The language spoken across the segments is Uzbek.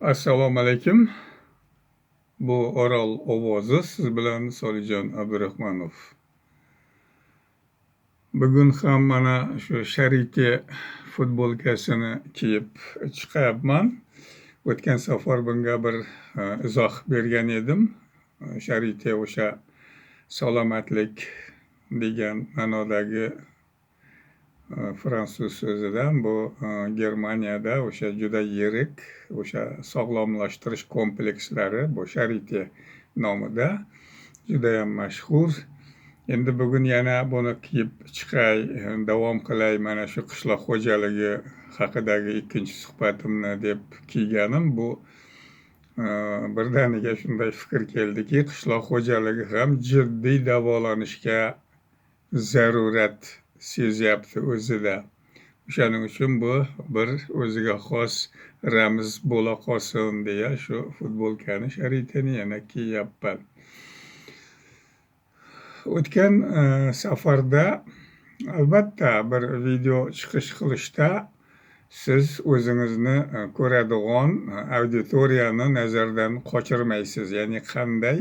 Assalomu alaykum. Bu Orol ovozi, siz bilan Solijon Abdurahmonov. Bugun ham mana shu Sharite futbolkasini kiyib chiqyapman. O'tgan safar bunga bir izoh bergan edim. Sharite o'sha salomatlik degan ma'nodagi fransuz so'zidan, bu Germaniyada o'sha juda yirik o'sha sog'lomlashtirish komplekslari, bu Sharite nomida judayam mashhur. Endi bugun yana buni kiyib chiqay, davom qilay, mana shu qishloq xo'jaligi haqidagi ikkinchi suhbatimni deb kiyganim. Bu birdaniga shunday fikr keldiki, qishloq xo'jaligi ham jiddiy davolanishga zarurat sezyapti o'zida. O'shaning uchun bu bir o'ziga xos ramz bo'la qolsin deya shu futbolkani Shariteni yana kiyyapman. O'tgan safarda albatta bir video chiqish qilishda siz o'zingizni ko'radigan auditoriyani nazardan qochirmaysiz. Ya'ni qanday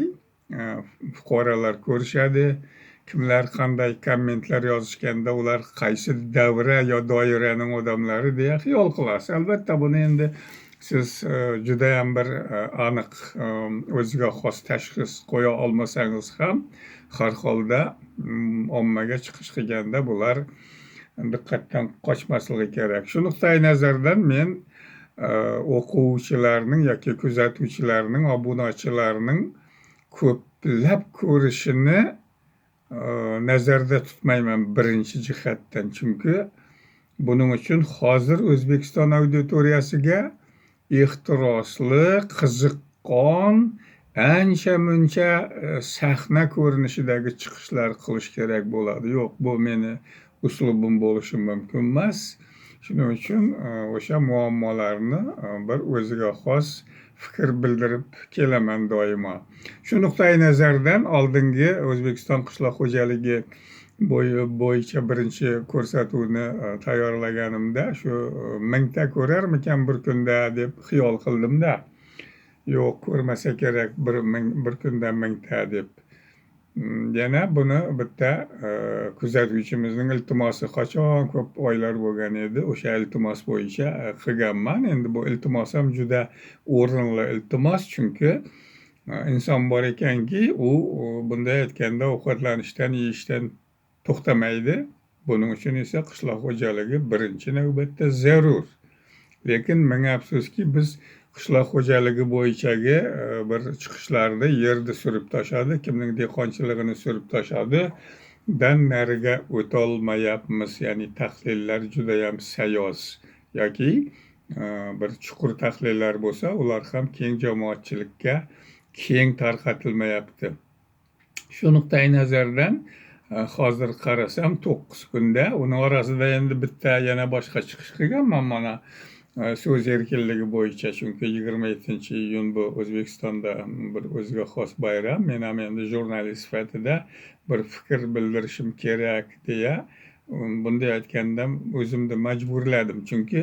fuqarolar ko'rishadi, kimlar qanday kommentlar yozishganda ular qaysi davra yo doiraning odamlari deya xiyol qilasiz. Albatta buni endi siz judayam bir aniq o'ziga xos tashxis qo'ya olmasangiz ham har holda ommaga chiqish qilganda bular diqqatdan qochmasligi kerak. Shu nuqtai nazardan men o'quvchilarning yoki kuzatuvchilarning, obunachilarning ko'plab ko'rishini nazarda tutmayman birinchi jihatdan. Chunki buning uchun hozir O'zbekiston auditoriyasiga ehtirosli, qiziqqon, ancha-muncha sahna ko'rinishidagi chiqishlar qilish kerak bo'ladi. Yo'q, bu meni uslubim bo'lishi mumkin emas. Shuning uchun o'sha muammolarni bir o'ziga xos fikr bildirib kelaman doimo. Shu nuqtai nazardan oldingi O'zbekiston qishloq xo'jaligi bo'yicha birinchi ko'rsatuvni tayyorlaganimda shu 1000 ta ko'rarmikan bir kunda deb xiyol qildimda. Yo'q, ko'rmasa kerak bir kunda 1000 ta deb. Yana buni bitta kuzatuvchimizning iltimosi qachon ko'p oylar bo'lgan edi, o'sha iltimos bo'yicha qilganman. Endi bu iltimos ham juda o'rinli iltimos, chunki inson bor ekanki, u bunday aytganda ovqatlanishdan, yeyishdan to'xtamaydi. Buning uchun esa qishloq xo'jaligi birinchi navbatda zarur. Lekin ming afsuski, biz qishloq xo'jaligi bo'yichagi bir chiqishlarda yerni surib tashladi, kimning dehqonchiligini surib tashladi, dan nariga o'tolmayapmiz. Ya'ni tahlillar judayam sayoz yoki bir chuqur tahlillar bo'lsa, ular ham keng jamoatchilikka keng tarqatilmayapti. Shu nuqtai nazardan hozir qarasam 9 kunda, uni orasida endi bitta yana boshqa chiqish qilganman mana so'z erkinligi bo'yicha. Chunki 27-iyun bu O'zbekistonda bir o'ziga xos bayram. Men ham endi jurnalist sifatida bir fikr bildirishim kerak deya bunday aytganda o'zimni majburladim. Chunki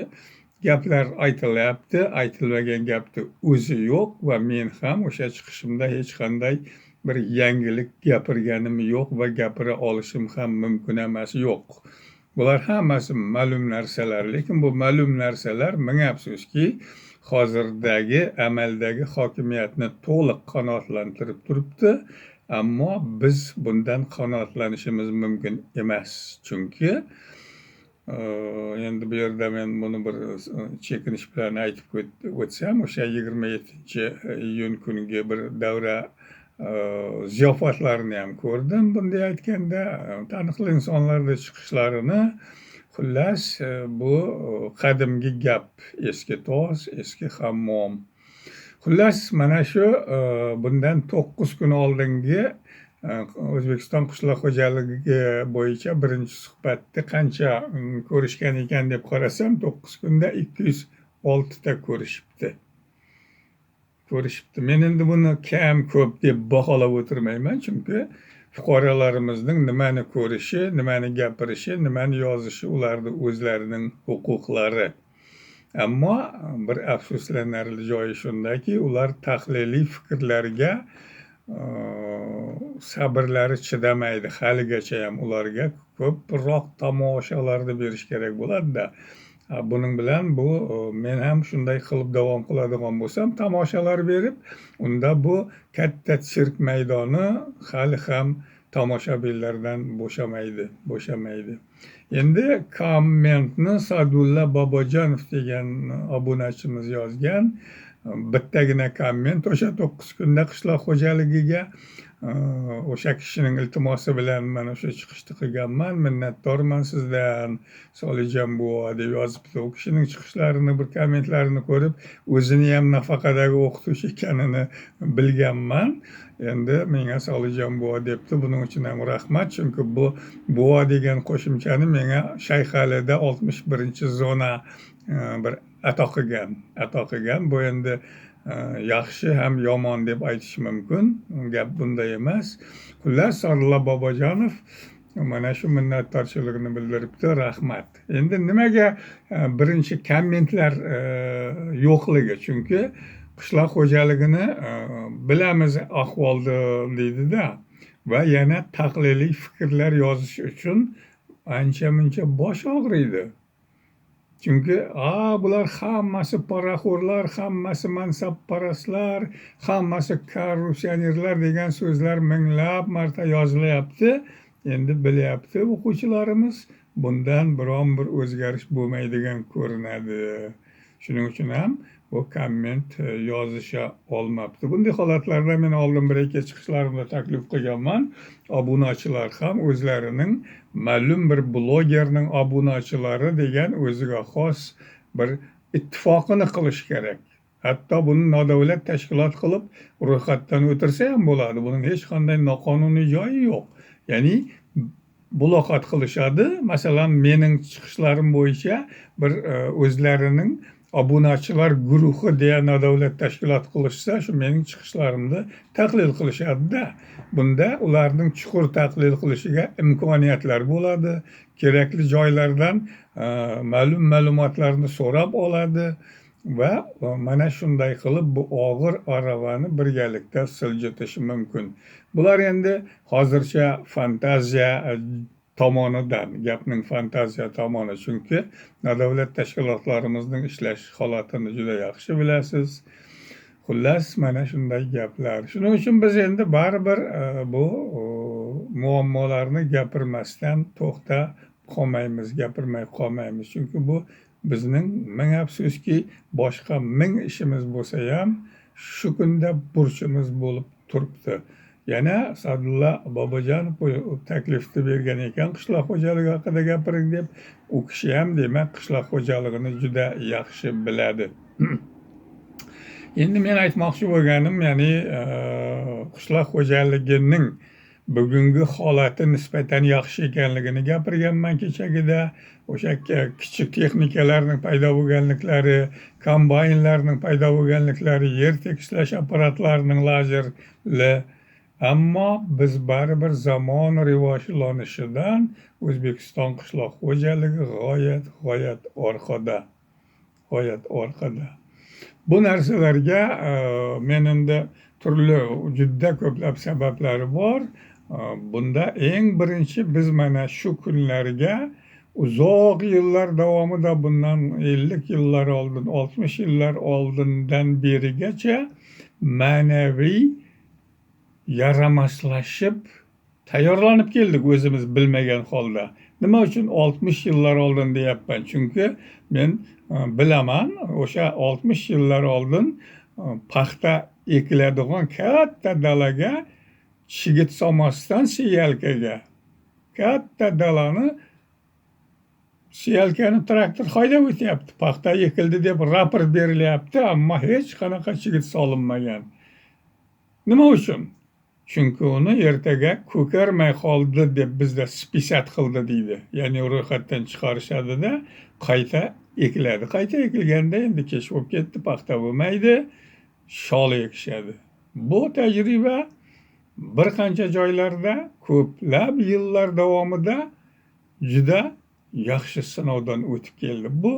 gaplar aytilyapti, aytilmagan gapni o'zi yo'q va men ham o'sha chiqishimda hech qanday bir yangilik gapirganim yo'q va gapira olishim ham mumkin emas. Yo'q. Bular hammasi ma'lum narsalar, lekin bu ma'lum narsalar ming afsuski hozirdagi amaldagi hokimiyatni to'liq qanoatlantirib turibdi. Ammo biz bundan qanoatlanishimiz mumkin emas. Chunki endi bu yerda men buni bir chekinish bilan aytib o'tsam, o'sha 27-iyun kuniga bir davra ziyofatlarini ham ko'rdim. Bunday aytganda taniqli insonlarning chiqishlarini, xullas bu qadimgi gap, eski toz, eski hammom. Xullas mana shu bundan 9 kun oldingi O'zbekiston qishloq xo'jaligi bo'yicha birinchi suhbatni qancha ko'rishgan ekan deb qarasam, 9 kunda 206 ta ko'rishibdi. Men endi buni kam ko'p deb baholab o'tirmayman, chunki fuqarolarimizning nimani ko'rishi, nimani gapirishi, nimani yozishi ularning o'zlarining huquqlari. Ammo bir afsuslanarli joyi shundaki, ular tahliliy fikrlarga sabrlari chidamaydi. Haligachayam ularga ko'proq tomoshalarni berish kerak bo'ladi-da. Buning bilan men ham shunday qilib davom qiladigan bo'lsam, tomoshalar berib, unda bu katta sirk maydoni hali ham tomoshabinlardan bo'shamaydi. Endi kommentni Sa'dulla Bobojonov degan obunachimiz yozgan. Bittagina komment o'sha 9 kunda qishloq xo'jaligiga o'sha kishining iltimosi bilan mana o'sha chiqishni qilganman. Minnatdorman sizdan, Solijon buva deb yozibdi. U kishining chiqishlarini, bir kommentlarini ko'rib, o'zini ham nafaqadagi o'qituvchi ekanini bilganman. Endi menga Solijon buva debdi. Buning uchun ham rahmat, chunki bu buva degan qo'shimchani menga Shayxalida 61-zona bir ato qilgan. Bu endi yaxshi ham yomon deb aytish mumkin. Gap bunday emas. Xullas, Sa'dulla Bobojonov mana shu minnatdorchiligini bildiribdi. Rahmat. Endi nimaga birinchi kommentlar yo'qligi? Chunki qishloq xo'jaligini bilamiz ahvolni deydi-da, va yana tahliliy fikrlar yozish uchun ancha-muncha bosh og'riydi. Chunki bular hammasi poraxo'rlar, hammasi mansabparastlar, hammasi korrupsionerlar degan so'zlar minglab marta yozilyapti. Endi bilyapti o'quvchilarimiz, bundan biron bir o'zgarish bo'lmaydigan ko'rinadi. Shuning uchun ham bu komment yozisha olmabdi. Bunday holatlarda men oldin bir-ikki chiqishlarimda taklif qilganman. Obunachilar ham o'zlarining ma'lum bir blogerning obunachilari degan o'ziga xos bir ittifoqini qilish kerak. Hatto buni nodavlat tashkilot qilib ro'yxatdan o'tirsa ham bo'ladi. Buning hech qanday noqonuniy joyi yo'q. Ya'ni blokat qilishadi. Masalan, mening chiqishlarim bo'yicha bir o'zlarining obunachilar guruhi deya nodavlat tashkilot qilishsa, shu mening chiqishlarimni tahlil qilishadi-da. Bunda ularning chuqur tahlil qilishiga imkoniyatlar bo'ladi. Kerakli joylardan ma'lum ma'lumotlarni so'rab oladi va mana shunday qilib bu og'ir aravani birgalikda siljitishi mumkin. Bular endi hozircha fantaziya tomonidan, gapning fantaziya tomoni, chunki nodavlat tashkilotlarimizning ishlash holatini juda yaxshi bilasiz. Xullas, mana shunday gaplar. Shuning uchun biz endi baribir bu muammolarni gapirmasdan gapirmay qolmaymiz. Chunki bu bizning ming afsuski boshqa ming ishimiz bo'lsa ham shu kunda burchimiz bo'lib turibdi. Yana Sa'dulla Bobojonov taklifni bergan ekan, qishloq xo'jaligi haqida gapiring deb. U kishi ham demak qishloq xo'jaligini juda yaxshi biladi. Endi men aytmoqchi bo'lganim, ya'ni qishloq xo'jaligining bugungi holati nisbatan yaxshi ekanligini gapirganman kechagida. O'sha kichik texnikalarning paydo bo'lganliklari, kombaynlarning paydo bo'lganliklari, yer tekislash apparatlarining lazerli. Ammo biz baribir zamon rivojlanishidan O'zbekiston qishloq xo'jaligi g'oyat orqada. Bu narsalarga men endi turli juda ko'plab sabablari bor. Bunda eng birinchi, biz mana shu kunlarga uzoq yillar davomida, bundan 50 yillar oldin, 60 yillar oldindan berigacha ma'naviy yaramaslashib tayyorlanib keldik o'zimiz bilmagan holda. Nima uchun 60 yillar oldin deyapman? Chunki men bilaman, o'sha 60 yillar oldin paxta ekiladigan katta dalaga chigit solmasdan siyalkaga, katta dalani siyalkani traktor haydab o'tyapti. Paxta ekildi deb raport berilyapti, ammo hech qanaqa chigit solinmagan. Nima uchun? Chunki uni ertaga ko'karmay qoldi deb bizda spisat qildi deydi. Ya'ni ro'yxatdan chiqarishadi-da, qayta ekiladi. Qayta ekilganda endi kech bo'lib ketdi, paxta bo'lmaydi, shol ekishadi. Bu tajriba bir qancha joylarda ko'plab yillar davomida juda yaxshi sinovdan o'tib keldi. Bu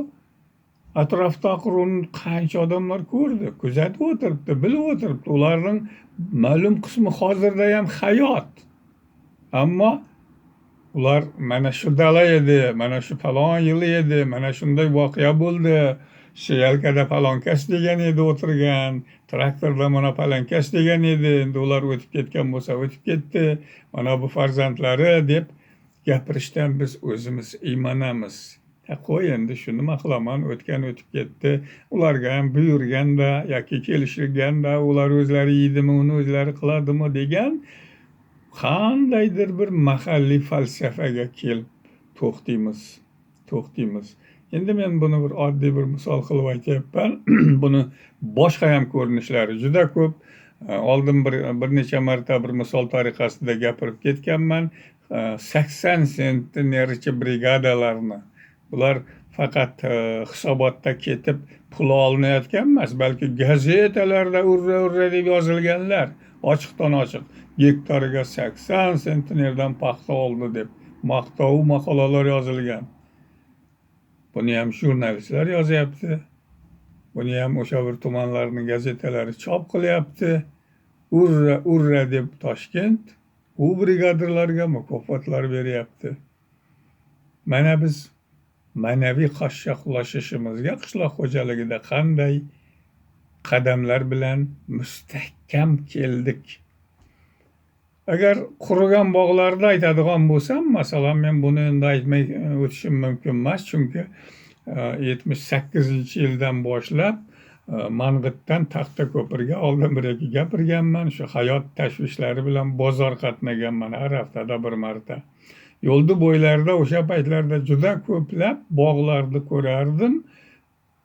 atrofdagi qancha odamlar ko'rdi, kuzatib o'tiribdi, bilib o'tiribdi. Ularning ma'lum qismi hozirda ham hayot. Ammo ular mana shu dala edi, mana shu falon yili edi, mana shunday voqea bo'ldi. Siyalkada falon kas degan edi o'tirgan, traktorda mana falon kas degan edi. Endi ular o'tib ketgan bo'lsa o'tib ketdi. Mana bu farzandlari deb gapirishdan biz o'zimiz iymanamiz. Qo'y endi shuni nima qilaman, o'tgan o'tib ketdi. Ularga ham buyurganda yoki kelishilganda ular o'zlari yeydimi, uni o'zlari qiladimi degan qandaydir bir mahalliy falsafaga kelib to'xtaymiz. Endi men buni bir oddiy bir misol qilib aytyapman. Buni boshqa ham ko'rinishlari juda ko'p. Oldin bir necha marta bir misol tariqasida gapirib ketganman. 80 sentnerchi brigadalarni bular faqat hisobotda ketib pul olinayotgan emas, balki gazetalarda urra deb yozilganlar, ochiqdan ochiq gektariga 80 sentnerdan paxta oldi deb maqtov maqolalar yozilgan. Buni ham jurnalistlar yozyapti. Buni ham o'sha bir tumanlarning gazetalari chop qilyapti. Urra deb Toshkent u brigadirlarga mukofotlar beryapti. Mana biz ma'naviy qashshoqlashishimizga qishloq xo'jaligida qanday qadamlar bilan mustahkam keldik. Agar qurigan bog'larda aytadigan bo'lsam, masalan, men buni endi aytmay o'tishim mumkin emas, chunki 78-yildan boshlab Mang'itdan Taxtako'pirga oldin bir-ikki gapirganman. Shu hayot tashvishlari bilan bozor qatnaganman har haftada bir marta. Yo'lda bo'ylarida o'sha paytlarda juda ko'plab bog'larni ko'rardim.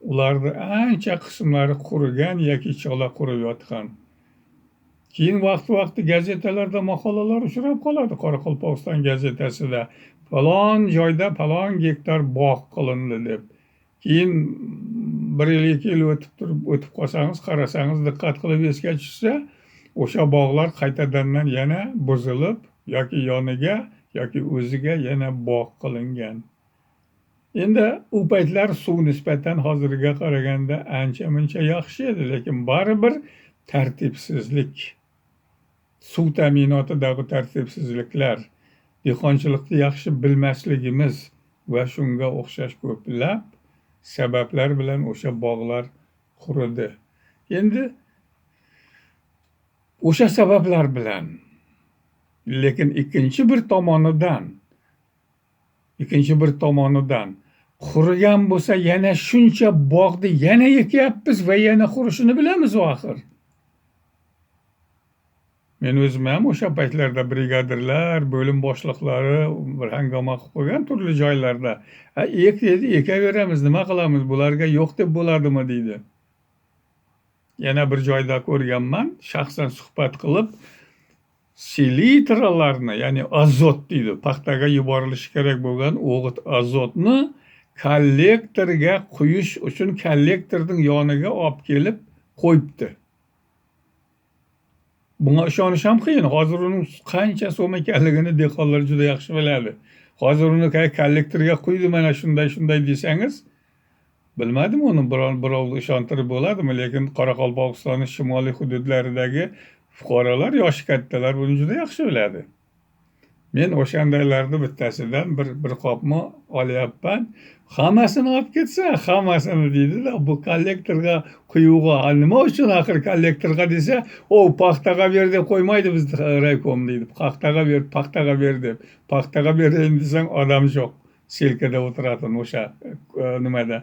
Ularni ancha qismlari qurigan yoki cho'la qurib yotgan. Keyin vaqti gazetalarda maqolalar uchrab qoladi. Qoraqalpog'iston gazetasida falon joyda falon gektar bog' qilindi deb. Keyin 1-2 yil o'tib qolsangiz, qarasangiz, diqqat qilib esga tushsa, o'sha bog'lar qaytadan yana buzilib yoki yoniga yoki o'ziga yana bog' qilingan. Endi u paytlar suv nisbatan hozirga qaraganda ancha-muncha yaxshi edi, lekin baribir tartibsizlik, suv ta'minotidagi tartibsizliklar, dehqonchilikni yaxshi bilmasligimiz va shunga o'xshash ko'plab sabablar bilan o'sha bog'lar quridi. Endi o'sha sabablar bilan, lekin ikkinchi bir tomonidan qurigan bo'lsa yana shuncha bog'ni yana ekyapmiz va yana qurishini bilamiz axir. Men o'zim ham o'sha paytlarda brigadirlar, bo'lim boshliqlari bir hangoma qilib qo'ygan turli joylarda. Ekaveramiz, nima qilamiz, bularga yo'q deb bo'ladimi deydi. Yana bir joyda ko'rganman, shaxsan suhbat qilib, selitralarni, ya'ni azot deydi, paxtaga yuborilishi kerak bo'lgan o'g'it azotni kollektorga quyish uchun kollektorning yoniga olib kelib qo'yibdi. Bunga ishonish ham qiyin. Hozir uning qancha so'm ekanligini dehqonlar juda yaxshi biladi. Hozir uni kollektorga quydi, mana shunday desangiz, bilmadim, uni birovni ishontirib bo'ladimi, lekin Qoraqalpog'istonning shimoliy hududlaridagi fuqarolar, yoshi kattalar buni juda yaxshi biladi. Men o'shandaylarni bittasidan bir qopni olyapman. Hammasini olib ketsa, hammasini deydi-da, bu kollektorga quyuga. Nima uchun axir kollektorga desa, paxtaga ber deb qo'ymaydi bizni raykom deydi. Paxtaga ber deb. Paxtaga berayin desang, odam yo'q. Selkada o'tiradi o'sha nimada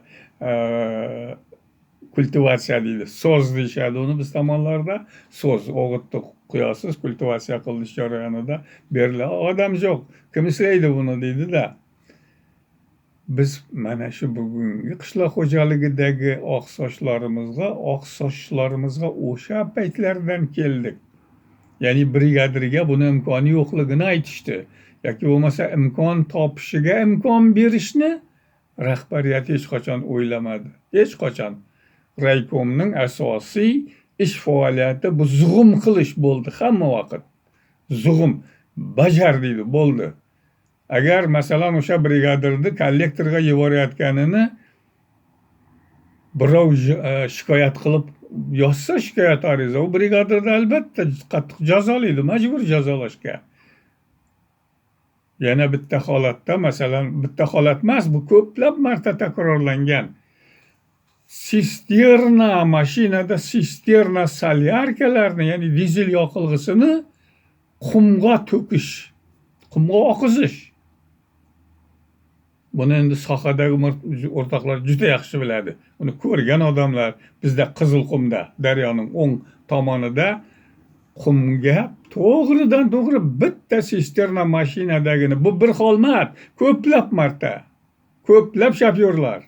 kultivatsiya deydi. So'z deyishadi uni biz tomonlarda. So'z o'g'itni quyasiz, kultivatsiya qilish jarayonida beriladi. Odam yo'q. Kim ishlaydi buni deydi-da. Biz mana shu bugungi qishloq xo'jaligidagi oqsoshlarimizga o'sha paytlardan keldik. Ya'ni brigadirga buni imkoni yo'qligini aytishdi. Yoki bo'lmasa imkon topishiga imkon berishni rahbariyat hech qachon o'ylamadi. Hech qachon. Raykomning asosiy ish faoliyati bu zug'um qilish bo'ldi hamma vaqt. Zug'um bajar deydi, bo'ldi. Agar masalan o'sha brigadirni kollektorga yuborayotganini birov shikoyat qilib yozsa shikoyat ariza, u brigadada albatta qattiq jazolaydi, majbur jazolashga. Yana bitta holatda, masalan, bitta holat emas, bu ko'plab marta takrorlangan. Mashinada sisterna solyarkalarni, ya'ni dizel yoqilg'isini qumga to'kish, qumga oqizish. Buni endi sohadagi o'rtoqlar juda yaxshi biladi. Uni ko'rgan odamlar bizda Qizilqumda, daryoning o'ng tomonida qumga to'g'ridan to'g'ri bitta sisterna mashinadagini, bu bir holmat, ko'plab marta, ko'plab shofyorlar.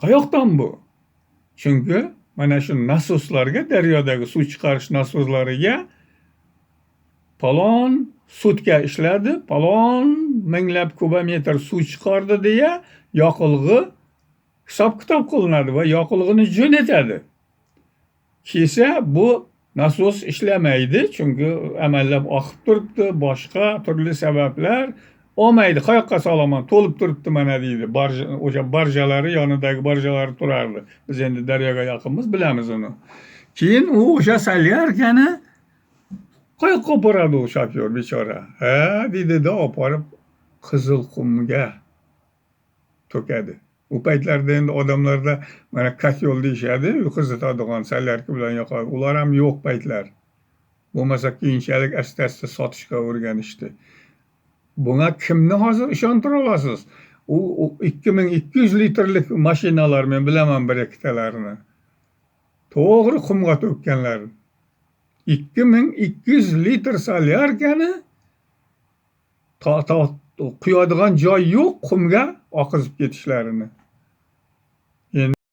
Qayoqdan bu? Chunki mana shu nasoslarga, daryodagi suv chiqarish nasoslariga palon sutka ishladi, palon minglab kubometr suv chiqardi deya yoqilg'i hisob-kitob qilinadi va yoqilg'ini jo'natadi. Kelsa bu nasos ishlamaydi, chunki amallab oqib turibdi, boshqa turli sabablar. Olmaydi, qayoqqa solaman, to'lib turibdi mana deydi. O'sha barjalari, yonidagi barjalari turardi. Biz endi daryoga yaqinmiz, bilamiz uni. Keyin u o'sha solyarkani qayoqqa olib boradi u shofyor bechora? Ha, deydi-da, olib borib Qizilqumga to'kadi. U paytlarda endi odamlarda mana kotyol deyishadi, qizitadigan solyarka bilan yoqadi. Ular ham yo'q paytlar. Bo'lmasa keyinchalik asta-asta sotishga o'rganishdi. Bunga kimni hozir ishontira olasiz? U 2200 litrlik mashinalar, men bilaman bir ikkitalarini. To'g'ri qumga to'kkanlar. 2200 litr solyarkani quyadigan joy yo'q, qumga oqizib ketishlarini.